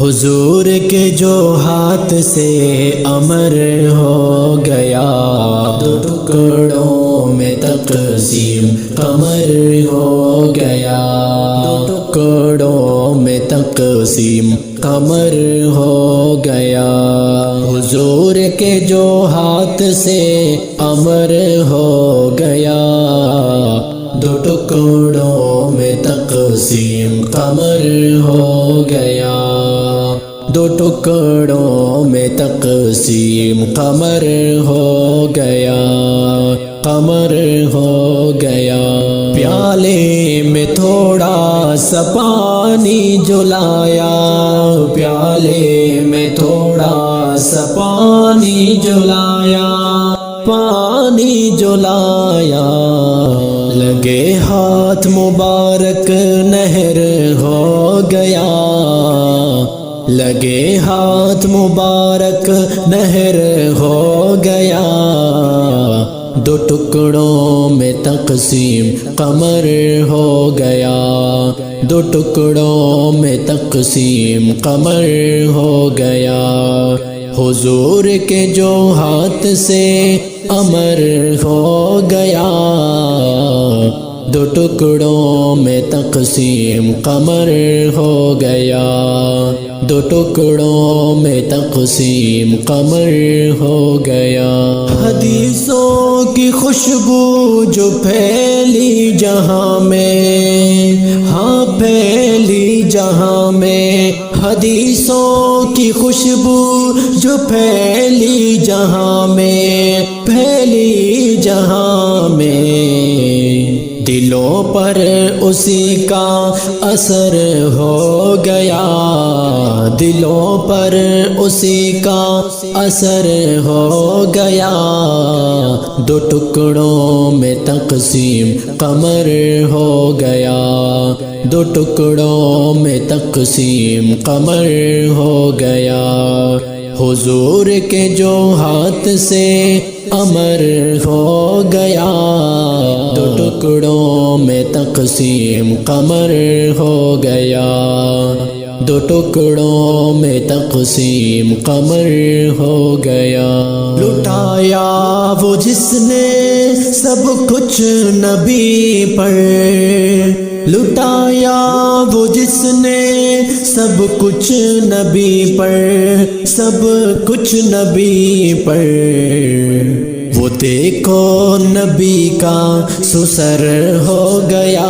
حضور کے جو ہاتھ سے امر ہو گیا، دو ٹکڑوں میں تقسیم قمر ہو گیا، دو ٹکڑوں میں تقسیم قمر ہو گیا۔ حضور کے جو ہاتھ سے امر ہو گیا، دو ٹکڑوں میں تقسیم قمر ہو گیا، دو ٹکڑوں میں تقسیم قمر ہو گیا، قمر ہو گیا۔ پیالے میں تھوڑا سا پانی جو لایا، پیالے میں تھوڑا سا پانی جو لایا، پانی جو لایا، لگے ہاتھ مبارک نہر ہو گیا، لگے ہاتھ مبارک نہر ہو گیا، دو ٹکڑوں میں تقسیم قمر ہو گیا، دو ٹکڑوں میں تقسیم قمر ہو گیا۔ حضور کے جو ہاتھ سے امر ہو گیا، دو ٹکڑوں میں تقسیم قمر ہو گیا، دو ٹکڑوں میں تقسیم قمر ہو گیا۔ حدیثوں کی خوشبو جو پھیلی جہاں میں، ہاں پھیلی جہاں میں، حدیثوں کی خوشبو جو پھیلی جہاں میں، پھیلی جہاں میں، دلوں پر اسی کا اثر ہو گیا، دلوں پر اسی کا اثر ہو گیا، دو ٹکڑوں میں تقسیم قمر ہو گیا، دو ٹکڑوں میں تقسیم قمر ہو گیا۔ حضور کے جو ہاتھ سے امر ہو گیا، دو ٹکڑوں میں تقسیم قمر ہو گیا، دو ٹکڑوں میں تقسیم قمر ہو گیا۔ لٹایا وہ جس نے سب کچھ نبی پر، لٹایا وہ جس نے سب کچھ نبی پر، سب کچھ نبی پر، وہ دیکھو نبی کا سسر ہو گیا،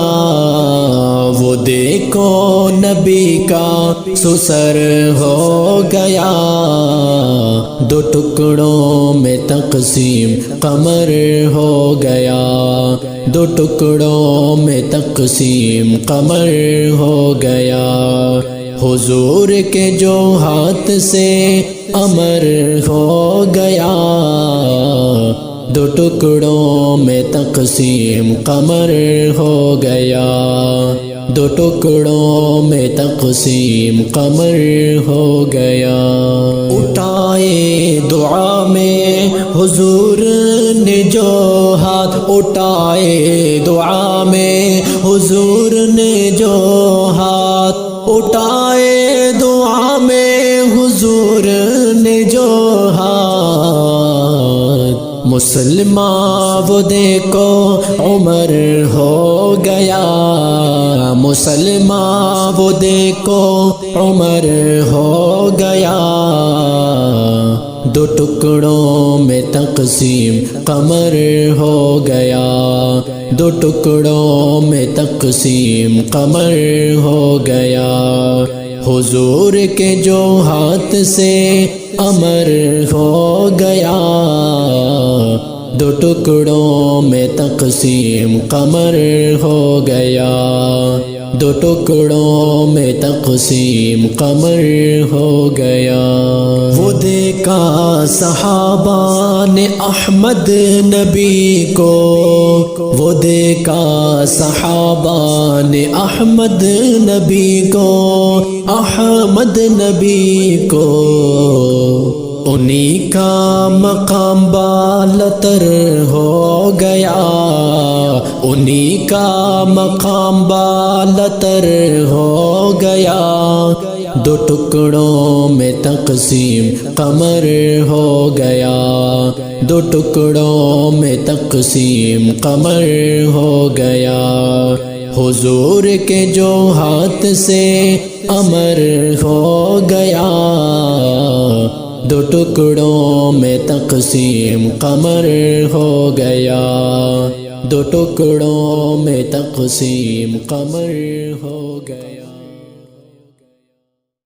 وہ دیکھو نبی کا سسر ہو گیا، دو ٹکڑوں میں تقسیم قمر ہو گیا، دو ٹکڑوں میں تقسیم قمر ہو گیا۔ حضور کے جو ہاتھ سے امر ہو گیا، دو ٹکڑوں میں تقسیم قمر ہو گیا، دو ٹکڑوں میں تقسیم قمر ہو گیا۔ اٹھائے دعا میں حضور نے جو ہاتھ، اٹھائے دعا میں حضور نے جو ہاتھ، اٹھائے دعا میں حضور نے جو ہاتھ، مسلمان وہ دیکھو عمر ہو گیا، مسلمان وہ دیکھو عمر ہو گیا، دو ٹکڑوں میں تقسیم قمر ہو گیا، دو ٹکڑوں میں تقسیم قمر ہو گیا۔ حضور کے جو ہاتھ سے امر ہو گیا، دو ٹکڑوں میں تقسیم قمر ہو گیا، دو ٹکڑوں میں تقسیم قمر ہو گیا۔ وہ دیکھا صحابہ نے احمد نبی کو، وہ دیکھا صحابہ نے احمد نبی کو، احمد نبی کو، انہی کا مقام بالاتر ہو گیا، انہی کا مقام بالاتر ہو گیا، دو ٹکڑوں میں تقسیم قمر ہو گیا، دو ٹکڑوں میں تقسیم قمر ہو گیا، حضور کے جو ہاتھ سے امر ہو گیا، دو ٹکڑوں میں تقسیم قمر ہو گیا، دو ٹکڑوں میں تقسیم قمر ہو گیا۔